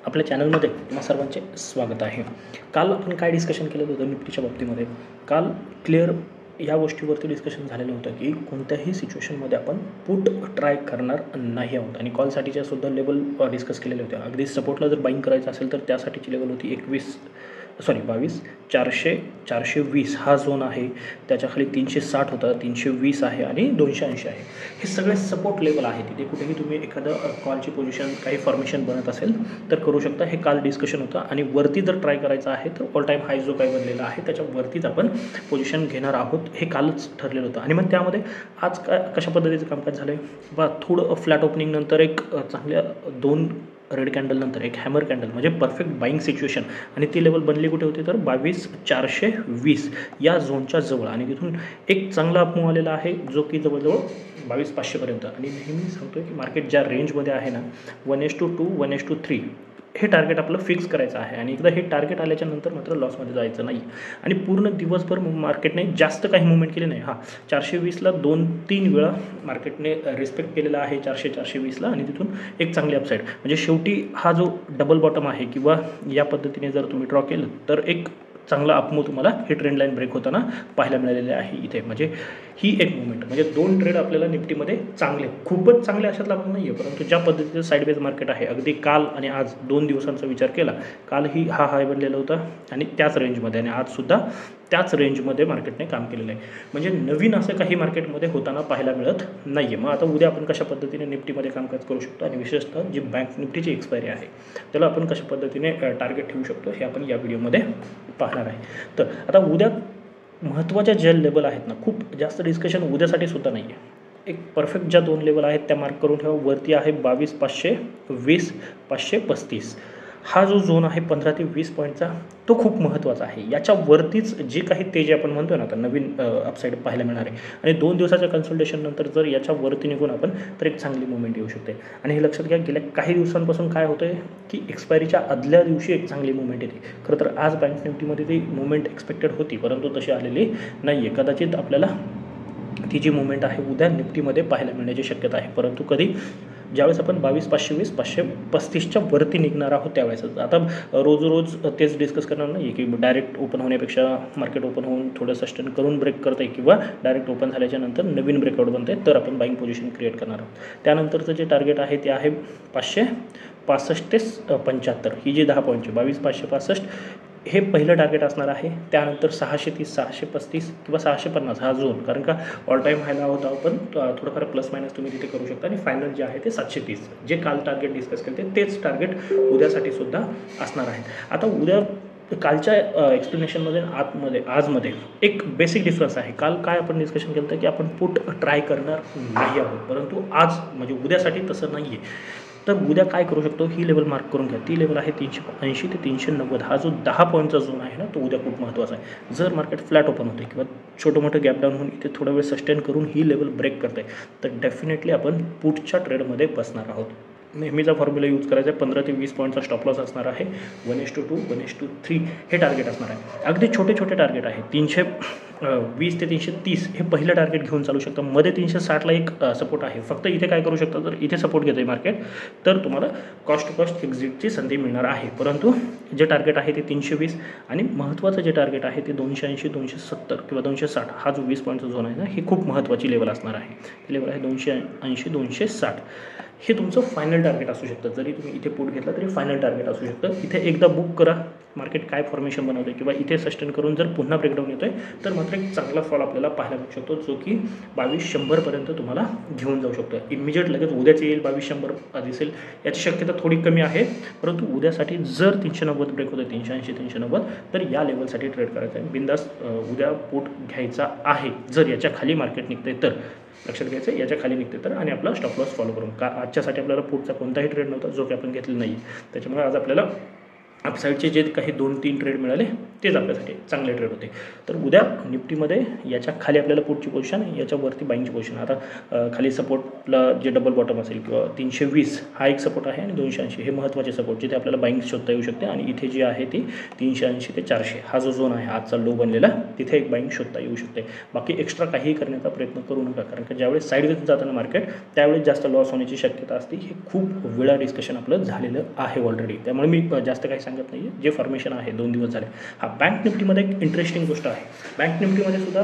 आपल्या चॅनलमध्ये तुम्हा सर्वांचे स्वागत आहे. काल आपण काय डिस्कशन केलं होतं निफ्टीच्या बाबतीमध्ये. काल क्लिअर या गोष्टीवरती डिस्कशन झालेलं होतं की कोणत्याही सिच्युएशनमध्ये आपण पुट ट्राय करणार नाही आहोत आणि कॉलसाठीच्या सुद्धा लेवल डिस्कस केलेले होते. अगदी सपोर्टला जर बाईंग करायचं असेल तर त्यासाठीची लेवल होती 22 420 हा झोन आहे. त्याच्याखाली 360 होता, 320 आहे आणि 280 आहे. हे सगळे सपोर्ट लेवल आहे. तिथे कुठेही तुम्ही एखादं कॉलची पोझिशन काही फॉर्मेशन बनत असेल तर करू शकता. हे काल डिस्कशन होतं आणि वरती जर ट्राय करायचं आहे तर ऑल टाईम हाय जो काही बनलेला आहे त्याच्यावरतीच आपण पोझिशन घेणार आहोत. हे कालच ठरलेलं होतं आणि मग त्यामध्ये आज कशा पद्धतीचं कामकाज झालं आहे बा. थोडं फ्लॅट ओपनिंग नंतर एक चांगल्या 2 रेड कॅन्डल नंतर एक हॅमर कॅन्डल म्हणजे परफेक्ट बाईंग सिच्युएशन आणि ती लेवल बनली कुठे होती तर 22,420 या झोनच्या जवळ आणि तिथून एक चांगला अपमूव्ह आलेला आहे जो की जवळजवळ 22,500 आणि नेहमी सांगतो की मार्केट ज्या रेंजमध्ये आहे ना 1:2 1:3 हे टार्गेट आपलं फिक्स करायचं आहे आणि एकदा हे टार्गेट आल्याच्या नंतर मात्र लॉसमध्ये जायचं नाही. आणि पूर्ण दिवसभर मार्केटने जास्त काही मुवमेंट केली नाही. 420ला 2-3 वेळा मार्केटने रिस्पेक्ट केलेला आहे 420ला आणि तिथून एक चांगली अपसाईड म्हणजे शेवटी हा जो डबल बॉटम आहे किंवा या पद्धतीने जर तुम्ही ड्रॉ केलं तर एक चांगला अपमूव्ह तुम्हाला हे ट्रेंड लाईन ब्रेक होताना पाहायला मिळालेले आहे इथे. म्हणजे ही एक मुवमेंट म्हणजे 2 ट्रेड आपल्याला निफ्टीमध्ये चांगले खूपच चांगले अशातला भाग नाही आहे. परंतु ज्या पद्धतीचं साईडवेज मार्केट आहे अगदी काल आणि आज 2 दिवसांचा विचार केला कालही हा हाय बनलेला होता आणि त्याच रेंजमध्ये आणि आजसुद्धा त्याच रेंजमध्ये मार्केटने काम केलेलं आहे. म्हणजे नवीन असं काही मार्केटमध्ये होताना पाहायला मिळत नाही आहे. मग आता उद्या आपण कशा पद्धतीने निफ्टीमध्ये कामकाज करू शकतो आणि विशेषतः जी बँक निफ्टीची एक्सपायरी आहे त्याला आपण कशा पद्धतीने टार्गेट ठेवू शकतो हे आपण या व्हिडिओमध्ये पाहणार आहे. तर आता उद्या महत्त्वाच्या ज्या लेवल आहेत ना खूप जास्त डिस्कशन उद्यासाठी सुद्धा नाही आहे. एक परफेक्ट ज्या 2 लेवल आहेत त्या मार्क करून ठेवा. वरती आहे 22,520 535 हा जो झोन आहे 15 ते 20 पॉईंटचा तो खूप महत्त्वाचा आहे. याच्यावरतीच जे काही तेजी आपण म्हणतो ना आता नवीन अपसाईड पाहायला मिळणार आहे आणि 2 दिवसाच्या कन्सल्टेशन नंतर जर याच्यावरती निघून आपण तर एक चांगली मुवमेंट येऊ शकते. आणि हे लक्षात घ्या गेल्या काही दिवसांपासून काय होतं आहे की एक्सपायरीच्या आदल्या दिवशी एक चांगली मुवमेंट येते. खरं तर आज बँक निफ्टीमध्ये ती मुवमेंट एक्सपेक्टेड होती परंतु तशी आलेली नाही आहे. कदाचित आपल्याला ती जी मुवमेंट आहे उद्या निफ्टीमध्ये पाहायला मिळण्याची शक्यता आहे. परंतु कधी ज्यावेळेस आपण 22,520 535च्या वरती निघणार आहोत त्यावेळेस. आता रोज तेच डिस्कस करणार नाही की डायरेक्ट ओपन होण्यापेक्षा मार्केट ओपन होऊन थोडं सस्टेन करून ब्रेक करतं आहे किंवा डायरेक्ट ओपन झाल्याच्या नंतर नवीन ब्रेकआउट बनतं आहे तर आपण बाईंग पोझिशन क्रिएट करणार आहोत. त्यानंतरचं जे टार्गेट आहे ते आहे 565 ते 75 ही जी 10 पॉईंटची 22,565 हे पहिलं टार्गेट असणार आहे. त्यानंतर 630 635 किंवा 650 हा झोन कारण का ऑल टाईम हायला होता पण थोडंफार प्लस मायनस तुम्ही तिथे करू शकता आणि फायनल जे आहे ते 730 जे काल टार्गेट डिस्कस केले तेच टार्गेट उद्यासाठी सुद्धा असणार आहे. आता उद्या कालच्या एक्सप्लेनेशनमध्ये आजमध्ये एक बेसिक डिफरन्स आहे. काल काय आपण डिस्कशन केलं होतं की आपण पुट ट्राय करणार नाही आहोत परंतु आज म्हणजे उद्यासाठी तसं नाही आहे. तर उद्या काय करू शकतो ही लेवल मार्क करून घ्या. ती लेवल आहे 380 ते 390 हा जो 10 पॉईंटचा झोन आहे ना तो उद्या खूप महत्त्वाचा आहे. जर मार्केट फ्लॅट ओपन होते किंवा छोटं मोठं गॅप डाऊन होऊन इथे थोडा वेळ सस्टेन करून ही लेवल ब्रेक करते तर डेफिनेटली आपण पुटच्या ट्रेडमध्ये बसणार आहोत. नेहमीचा फॉर्म्युला यूज करायचा आहे. 15 ते 20 पॉईंटचा स्टॉप लॉस असणार आहे. 1:2 1:3 हे टार्गेट असणार आहे. अगदी छोटे टार्गेट आहे. 320 ते 330 हे पहिलं टार्गेट घेऊन चालू शकतं. मध्ये 360ला एक सपोर्ट आहे. फक्त इथे काय करू शकता जर इथे सपोर्ट घेतं आहे मार्केट तर तुम्हाला कॉस्ट टू कॉस्ट एक्झिटची संधी मिळणार आहे. परंतु जे टार्गेट आहे ते 320 आणि महत्त्वाचं जे टार्गेट आहे ते 280 270 किंवा 260 हा जो 20 पॉईंटचा झोन आहे ना ही खूप महत्त्वाची लेवल असणार आहे. ही लेवल आहे 280 260 हे तुमचं फायनल टार्गेट असू शकतं. जरी तुम्ही इथे पुट घेतला तरी फायनल टार्गेट असू शकतं. इथे एकदा बुक करा मार्केट काय फॉर्मेशन बनवतं किंवा इथे सस्टेन करून जर पुन्हा ब्रेकडाऊन येतो आहे तर मात्र एक चांगला फॉल आपल्याला पाहायला मिळू शकतो जो की 22,100पर्यंत तुम्हाला घेऊन जाऊ शकतो. इमिजिएट लगेच उद्याच येईल 22,100 दिसेल याची शक्यता थोडी कमी आहे. परंतु उद्यासाठी जर 390 ब्रेक होतं 380 390 तर या लेवलसाठी ट्रेड करायचं आहे. बिंदास उद्या पुट घ्यायचा आहे. जर याच्या खाली मार्केट निघते तर लक्षात घ्यायचं याच्या खाली निघते तर आणि आपला स्टॉप लॉस फॉलो करून का आजच्यासाठी आपल्याला पुटचा कोणताही ट्रेड नव्हता जो की आपण घेतलेला नाही. त्याच्यामुळे आज आपल्याला अपसाईडचे जे काही 2-3 ट्रेड मिळाले तेच आपल्यासाठी चांगले ट्रेड होते. तर उद्या निफ्टीमध्ये याच्या खाली आपल्याला पुढची पोझिशन, याच्यावरती बाईंगची पोझिशन. आता खाली सपोर्टला जे डबल बॉटम असेल किंवा 320 हा एक सपोर्ट आहे आणि 280 हे महत्त्वाचे सपोर्ट जिथे आपल्याला बाईंग शोधता येऊ शकते. आणि इथे जी आहे ती 380 ते 400 हा जो झोन आहे आजचा लो बनलेला, तिथे एक बाईंग शोधता येऊ शकते. बाकी एक्स्ट्रा काहीही करण्याचा प्रयत्न करू नका, कारण की ज्यावेळेस साईडवेज जाताना मार्केट त्यावेळेस जास्त लॉस होण्याची शक्यता असते. हे खूप वेळा डिस्कशन आपलं झालेलं आहे ऑलरेडी, त्यामुळे मी जास्त काही सांगत नाही. जे फॉर्मेशन आहे 2 दिवस झाले. बँक निफ्टीमध्ये एक इंटरेस्टिंग गोष्ट आहे. बँक निफ्टीमध्ये सुद्धा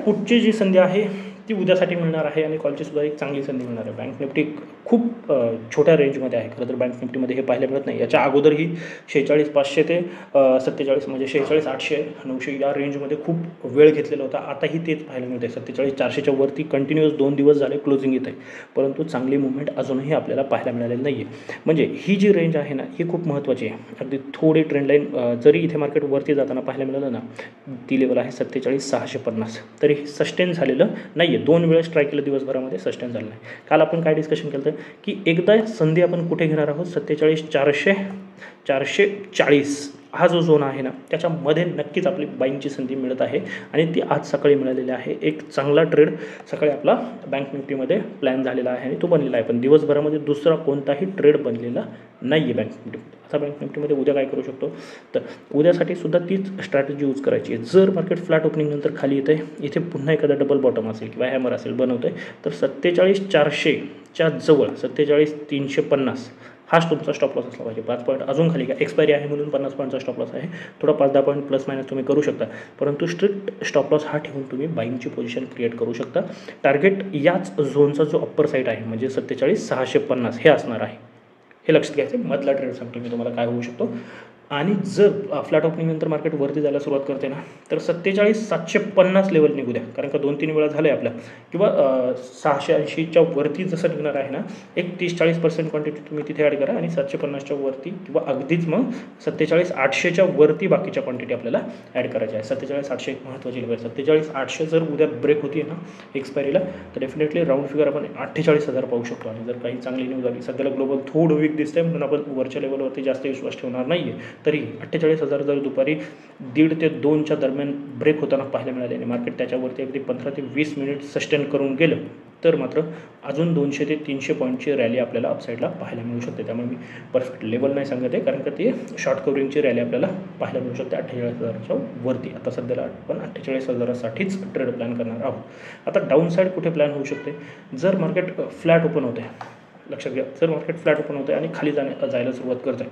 पुढची जी संधी आहे ती उद्यासाठी मिळणार आहे आणि कॉलची सुद्धा एक चांगली संधी मिळणार आहे. बँक निफ्टी खूप छोट्या रेंजमध्ये आहे. खरं तर बँक निफ्टीमध्ये हे पाहायला मिळत नाही. याच्या अगोदरही 46,500 ते 47 म्हणजे 46,800 900 या रेंजमध्ये खूप वेळ घेतलेला होता. आताही तेच पाहायला मिळते. 47,400च्या वरती कंटिन्युअस 2 दिवस झाले क्लोजिंग येत आहे, परंतु चांगली मुवमेंट अजूनही आपल्याला पाहायला मिळालेली नाही आहे. म्हणजे ही जी रेंज आहे ना ही खूप महत्त्वाची आहे. अगदी थोडी ट्रेंड लाईन जरी इथे मार्केट वरती जाताना पाहायला मिळालं ना, ती लेवल आहे 47,650. तरी सस्टेन झालेलं नाही आहे. 2 वेळेस ट्राय केलं दिवसभरामध्ये, सस्टेन झालं नाही. काल आपण काय डिस्कशन केलं की एकदा संधी आपण कुठे घेणार आहोत, 47,400 440 हा जो झोन आहे ना त्याच्यामध्ये नक्कीच आपली बाईंगची संधी मिळत आहे आणि ती आज सकाळी मिळालेली आहे. एक चांगला ट्रेड सकाळी आपला बँक निफ्टीमध्ये प्लॅन झालेला आहे आणि तो बनलेला आहे. पण दिवसभरामध्ये दुसरा कोणताही ट्रेड बनलेला नाही आहे बँक निफ्टीमध्ये. आता बँक निफ्टीमध्ये उद्या काय करू शकतो, तर उद्यासाठी सुद्धा तीच स्ट्रॅटेजी यूज करायची आहे. जर मार्केट फ्लॅट ओपनिंग नंतर खाली येतं आहे, इथे पुन्हा एखादा डबल बॉटम असेल किंवा हॅमर असेल बनवतं आहे, तर 47,400च्या जवळ 47,350 हाच तुमचा स्टॉप लॉस असला पाहिजे. 5 पॉईंट अजून खाली, का एक्सपायरी आहे म्हणून 50 पॉईंटचा स्टॉप लॉस आहे, थोडा 5-10 पॉईंट प्लस मायनस तुम्ही करू शकता, परंतु स्ट्रिक्ट स्टॉप लॉस हा ठेवून तुम्ही बाईंगची पोझिशन क्रिएट करू शकता. टार्गेट याच झोनचा जो अप्पर साईड आहे म्हणजे 47,650 हे असणार आहे. हे लक्षात घ्यायचं. मधला ट्रेड सांगतो मी तुम्हाला काय होऊ शकतो. आणि जर फ्लॅट ओपनिंग नंतर मार्केट वरती जायला सुरुवात करते ना, तर 47,750 लेवल निघू द्या, कारण का 2-3 वेळा झालं आहे आपल्या, किंवा 680च्या वरती जसं निघणार आहे ना, एक 30-40% क्वांटिटी तुम्ही तिथे ॲड करा आणि 750च्या वरती किंवा अगदीच मग 47,800च्या वरती बाकीच्या क्वांटिटी आपल्याला ॲड करायच्या आहे. 47,800 एक महत्त्वाची लेवल. 47,800 जर उद्या ब्रेक होती ना एक्सपायरीला, तर डेफिनेटली राऊंड फिगर आपण 48,000 पाहू शकतो. आणि जर काही चांगली न्यूज आली, सध्याला ग्लोबल थोडं वीक दिसतंय म्हणून आपण वरच्या लेवलवरती जास्त विश्वास ठेवणार नाही आहे, तरी 48,000 जर दुपारी 1:30 ते 2च्या दरम्यान ब्रेक होताना पाहायला मिळाले आणि मार्केट त्याच्यावरती अगदी 15 ते 20 मिनिट सस्टेन करून गेलं, तर मात्र अजून 200 ते 300 पॉईंटची रॅली आपल्याला अपसाईडला पाहायला मिळू शकते. त्यामुळे मी परफेक्ट लेवल नाही सांगत आहे, कारण का ते शॉर्ट कवरिंगची रॅली आपल्याला पाहायला मिळू शकते 48,000च्या वरती. आता सध्याला आपण 48,000साठीच ट्रेड प्लॅन करणार आहोत. आता डाऊन साईड कुठे प्लॅन होऊ शकते, जर मार्केट फ्लॅट ओपन होते, लक्षात घ्या, जर मार्केट फ्लॅट ओपन होते आणि खाली जायला सुरुवात करत आहे,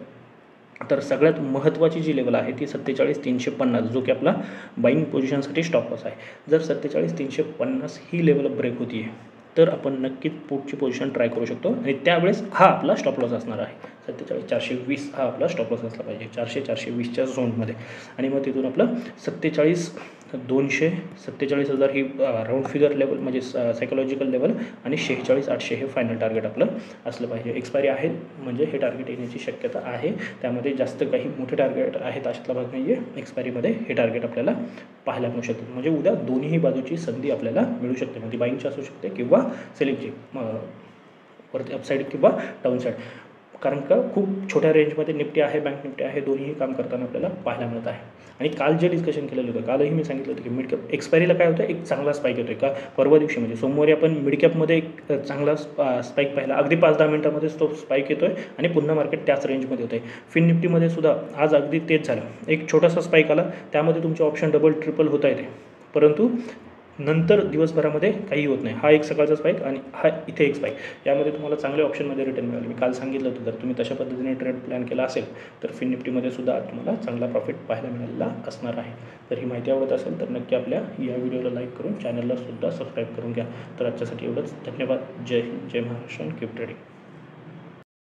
तर सगळ्यात महत्त्वाची जी लेवल आहे ती 47,350 जो की आपला बाईंग पोझिशनसाठी स्टॉप लॉस आहे. जर 47,350 ही लेवल ब्रेक होती आहे, तर आपण नक्कीच पुढची पोझिशन ट्राय करू शकतो आणि त्यावेळेस हा आपला स्टॉप लॉस असणार आहे. 47,420 हा आपला स्टॉप लॉस असला पाहिजे 400-420च्या झोनमध्ये. आणि मग तिथून आपलं 47,200 47,000 ही राऊंड फिगर लेवल म्हणजे सायकोलॉजिकल लेवल आणि 46,800 हे फायनल टार्गेट आपलं असलं पाहिजे. एक्सपायरी आहे म्हणजे हे टार्गेट येण्याची शक्यता आहे, त्यामध्ये जास्त काही मोठे टार्गेट आहेत अशातला भाग नाही आहे. एक्सपायरीमध्ये हे टार्गेट आपल्याला पाहायला मिळू शकते. म्हणजे उद्या दोन्ही बाजूची संधी आपल्याला मिळू शकते, म्हणजे बाईंगची असू शकते किंवा सेलिंगची, वरती अपसाईड किंवा डाऊन साईड. कारण का खूप छोट्या रेंजमध्ये निफ्टी आहे, बँक निफ्टी आहे, दोन्ही काम करताना आपल्याला पाहायला मिळत आहे. आणि काल जे डिस्कशन केलेलं होतं, कालही मी सांगितलं होतं की मिड कॅप एक्सपायरीला काय होतं, एक चांगला स्पाईक येतो आहे. का परवा दिवशी म्हणजे सोमवारी आपण मिड कॅपमध्ये एक चांगला स्पाईक पाहिला, अगदी 5-10 मिनिटामध्येच तो स्पाईक येतो आहे आणि पुन्हा मार्केट त्याच रेंजमध्ये होतं आहे. फिन निफ्टीमध्ये सुद्धा आज अगदी तेच झालं, एक छोटासा स्पाईक आला, त्यामध्ये तुमचे ऑप्शन डबल ट्रिपल होता येते, परंतु नंतर दिवसभरामध्ये काही होत नाही. हा एक सकाळचा स्पाईक आणि हा इथे एक स्पाईक, यामध्ये तुम्हाला चांगले ऑप्शनमध्ये रिटर्न मिळाले. मी काल सांगितलं होतं, जर तुम्ही तशा पद्धतीने ट्रेड प्लॅन केला असेल तर फिन निफ्टीमध्ये सुद्धा तुम्हाला चांगला प्रॉफिट पाहायला मिळालेला असणार आहे. तर ही माहिती आवडत असेल तर नक्की आपल्या या व्हिडिओला लाईक करून चॅनलला सुद्धा सबस्क्राईब करून घ्या. तर आजच्यासाठी एवढंच. धन्यवाद. जय हिंद, जय महाराष्ट्र, कीप ट्रेडिंग.